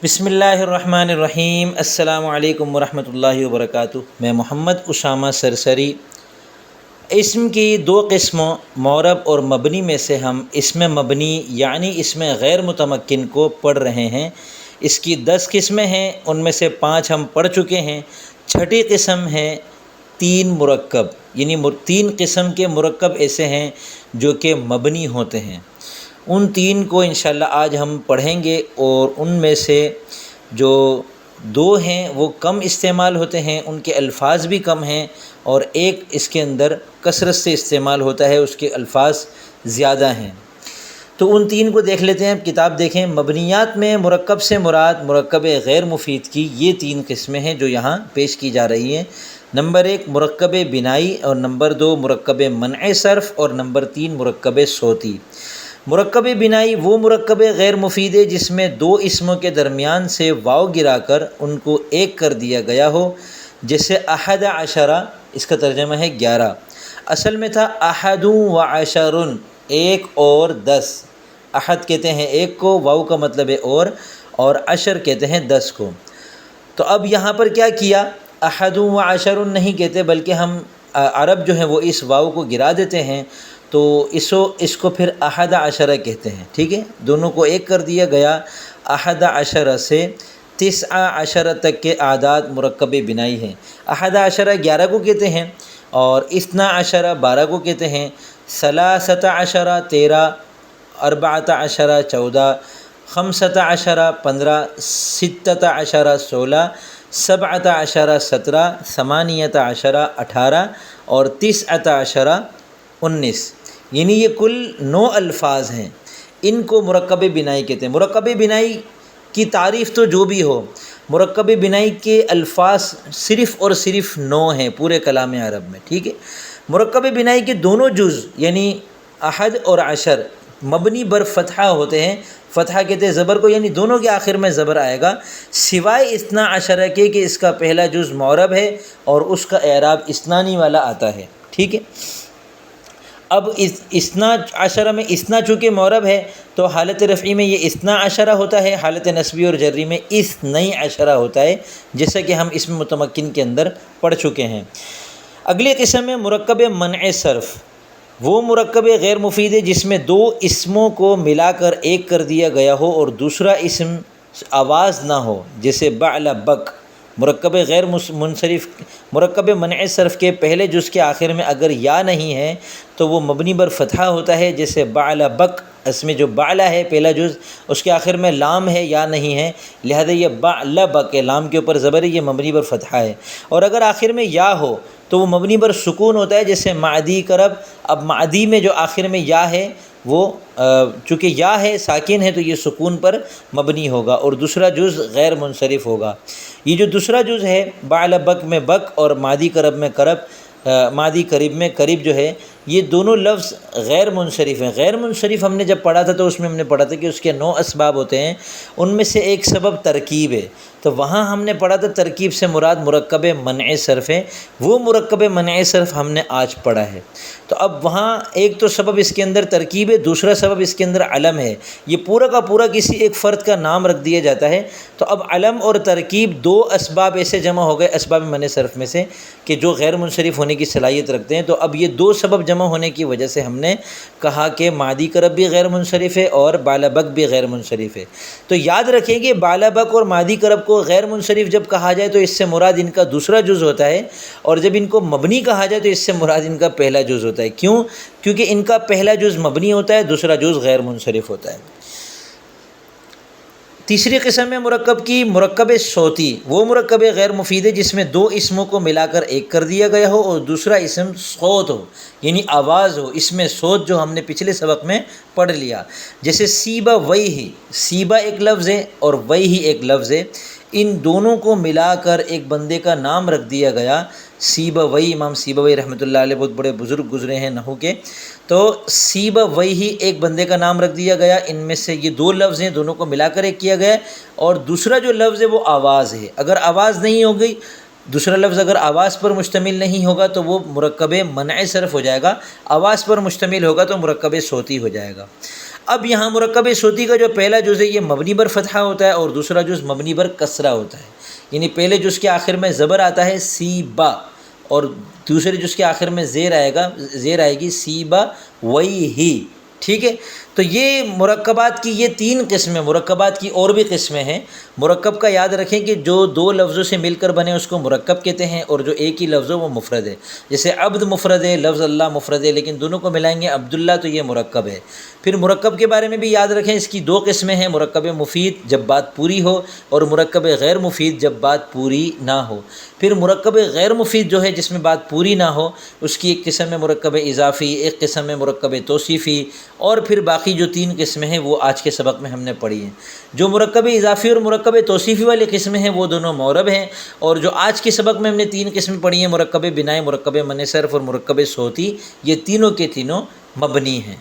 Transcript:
بسم اللہ الرحمن الرحیم۔ السلام علیکم ورحمۃ اللہ وبرکاتہ۔ میں محمد اسامہ سرسری۔ اسم کی دو قسموں معرب اور مبنی میں سے ہم اسم مبنی یعنی اسم غیر متمکن کو پڑھ رہے ہیں۔ اس کی 10 قسمیں ہیں، ان میں سے 5 ہم پڑھ چکے ہیں۔ چھٹی قسم ہے 3 مرکب، یعنی 3 قسم کے مرکب ایسے ہیں جو کہ مبنی ہوتے ہیں۔ ان 3 کو انشاءاللہ آج ہم پڑھیں گے، اور ان میں سے جو 2 ہیں وہ کم استعمال ہوتے ہیں، ان کے الفاظ بھی کم ہیں، اور ایک اس کے اندر کثرت سے استعمال ہوتا ہے، اس کے الفاظ زیادہ ہیں۔ تو ان 3 کو دیکھ لیتے ہیں۔ کتاب دیکھیں۔ مبنیات میں مرکب سے مراد مرکب غیر مفید کی یہ 3 قسمیں ہیں جو یہاں پیش کی جا رہی ہیں۔ نمبر 1 مرکب بنائی، اور نمبر 2 مرکب منع صرف، اور نمبر 3 مرکب صوتی۔ مرکب بنائی وہ مرکب غیر مفید ہے جس میں 2 اسموں کے درمیان سے واو گرا کر ان کو ایک کر دیا گیا ہو، جیسے احد عشرہ، اس کا ترجمہ ہے 11۔ اصل میں تھا احد و عشرن، 1 اور 10۔ احد کہتے ہیں 1 کو، واو کا مطلب ہے اور عشر کہتے ہیں 10 کو۔ تو اب یہاں پر کیا کیا، احد و عشرن نہیں کہتے، بلکہ ہم عرب جو ہیں وہ اس واو کو گرا دیتے ہیں، تو اس کو پھر احد عشرہ کہتے ہیں۔ ٹھیک ہے، دونوں کو ایک کر دیا گیا۔ احد عشرہ سے 9 عشرہ تک کے اعداد مرکب بنائی ہیں۔ احد عشرہ 11 کو کہتے ہیں، اور 12 عشرہ 12 کو کہتے ہیں، 13 عشرہ 13، 14 عشرہ 14، 15 عشرہ 15، 16 عشرہ 16، 17 عشرہ 17، 18 عشرہ 18، اور 19 عشرہ 19۔ یعنی یہ کل 9 الفاظ ہیں، ان کو مرکب بنائی کہتے ہیں۔ مرکب بنائی کی تعریف تو جو بھی ہو، مرکب بنائی کے الفاظ صرف اور صرف 9 ہیں پورے کلام عرب میں۔ ٹھیک ہے، مرکب بنائی کے دونوں جز یعنی احد اور عشر مبنی بر فتحہ ہوتے ہیں۔ فتحہ کہتے ہیں زبر کو، یعنی دونوں کے آخر میں زبر آئے گا، سوائے 12 عشرہ کے کہ اس کا پہلا جز معرب ہے اور اس کا اعراب اسنانی والا آتا ہے۔ ٹھیک ہے، اب 12 عشرہ میں 12 چونکہ معرب ہے تو حالت رفعی میں یہ 12 عشرہ ہوتا ہے، حالت نصبی اور جری میں 12 عشرہ ہوتا ہے، جیسا کہ ہم اسم متمکن کے اندر پڑھ چکے ہیں۔ اگلی قسم ہے مرکب منع صرف۔ وہ مرکب غیر مفید ہے جس میں 2 اسموں کو ملا کر ایک کر دیا گیا ہو اور دوسرا اسم آواز نہ ہو، جیسے بعل بک۔ مرکب غیر منصرف، مرکب منع صرف کے پہلے جز کے آخر میں اگر یا نہیں ہے تو وہ مبنی بر فتحہ ہوتا ہے، جیسے بعل بک۔ اس میں جو بعلہ ہے پہلا جز، اس کے آخر میں لام ہے، یا نہیں ہے، لہذا یہ بعل بک ہے، لام کے اوپر زبر ہے، یہ مبنی بر فتحہ ہے۔ اور اگر آخر میں یا ہو تو وہ مبنی بر سکون ہوتا ہے، جیسے معدی کرب۔ اب معدی میں جو آخر میں یا ہے وہ چونکہ یا ہے ساکن ہے تو یہ سکون پر مبنی ہوگا، اور دوسرا جز غیر منصرف ہوگا۔ یہ جو دوسرا جز ہے بعل بک میں بک اور مادی کرب میں کرب، مادی قریب میں قریب جو ہے، یہ دونوں لفظ غیر منصرف ہیں۔ غیر منصرف ہم نے جب پڑھا تھا تو اس میں ہم نے پڑھا تھا کہ اس کے 9 اسباب ہوتے ہیں، ان میں سے ایک سبب ترکیب ہے، تو وہاں ہم نے پڑھا تھا ترکیب سے مراد مرکب منع صرف ہے۔ وہ مرکب منع صرف ہم نے آج پڑھا ہے۔ تو اب وہاں ایک تو سبب اس کے اندر ترکیب ہے، دوسرا سبب اس کے اندر علم ہے۔ یہ پورا کا پورا کسی ایک فرد کا نام رکھ دیا جاتا ہے۔ تو اب علم اور ترکیب 2 اسباب ایسے جمع ہو گئے اسباب منع صرف میں سے کہ جو غیر منصرف ہونے کی صلاحیت رکھتے ہیں۔ تو اب یہ 2 سبب جمع ہونے کی وجہ سے ہم نے کہا کہ مادی کرب بھی غیر منصرف ہے اور بعل بک بھی غیر منصرف ہے۔ تو یاد رکھیں کہ بعل بک اور مادی کرب کو غیر منصرف جب کہا جائے تو اس سے مراد ان کا دوسرا جز ہوتا ہے، اور جب ان کو مبنی کہا جائے تو اس سے مراد ان کا پہلا جز ہوتا ہے۔ کیوں؟ کیونکہ ان کا پہلا جز مبنی ہوتا ہے، دوسرا جز غیر منصرف ہوتا ہے۔ تیسری قسم ہے مرکب کی مرکب صوتی۔ وہ مرکب غیر مفید ہے جس میں 2 اسموں کو ملا کر ایک کر دیا گیا ہو اور دوسرا اسم صوت ہو، یعنی آواز ہو۔ اس میں صوت جو ہم نے پچھلے سبق میں پڑھ لیا، جیسے سیبہ ویہی، سیبہ ایک لفظ ہے اور ویہی ایک لفظ ہے، ان دونوں کو ملا کر ایک بندے کا نام رکھ دیا گیا، سیبہ وی۔ امام سیبہ وی رحمۃ اللہ علیہ بہت بڑے بزرگ گزرے ہیں نحو کے، تو سیبہ ویہی ایک بندے کا نام رکھ دیا گیا۔ ان میں سے یہ 2 لفظ ہیں، دونوں کو ملا کر ایک کیا گیا، اور دوسرا جو لفظ ہے وہ آواز ہے۔ اگر آواز نہیں ہوگی، دوسرا لفظ اگر آواز پر مشتمل نہیں ہوگا تو وہ مرکب منع صرف ہو جائے گا، آواز پر مشتمل ہوگا تو مرکب صوتی ہو جائے گا۔ اب یہاں مرکب صوتی کا جو پہلا جز ہے یہ مبنی بر فتحہ ہوتا ہے اور دوسرا جز مبنی بر کسرہ ہوتا ہے، یعنی پہلے جز کے آخر میں زبر آتا ہے سی با، اور دوسرے جز کے آخر میں زیر آئے گی سی با وئی ہی، ٹھیک ہے۔ تو یہ مرکبات کی یہ تین قسمیں، مرکبات کی اور بھی قسمیں ہیں۔ مرکب کا یاد رکھیں کہ جو دو لفظوں سے مل کر بنے اس کو مرکب کہتے ہیں، اور جو ایک ہی لفظ ہو وہ مفرد ہے۔ جیسے عبد مفرد ہے، لفظ اللہ مفرد ہے، لیکن دونوں کو ملائیں گے عبداللہ تو یہ مرکب ہے۔ پھر مرکب کے بارے میں بھی یاد رکھیں، اس کی دو قسمیں ہیں، مرکب مفید جب بات پوری ہو، اور مرکب غیر مفید جب بات پوری نہ ہو۔ پھر مرکب غیر مفید جو ہے جس میں بات پوری نہ ہو، اس کی ایک قسم ہے مرکب اضافی، ایک قسم ہے مرکب توصیفی، اور پھر باقی جو تین قسمیں ہیں وہ آج کے سبق میں ہم نے پڑھی ہیں۔ جو مرکب اضافی اور مرکب توصیفی والی قسمیں ہیں وہ دونوں معرب ہیں، اور جو آج کے سبق میں ہم نے تین قسمیں پڑھی ہیں، مرکب بنائی، مرکب من صرف اور مرکب صوتی، یہ تینوں کے تینوں مبنی ہیں۔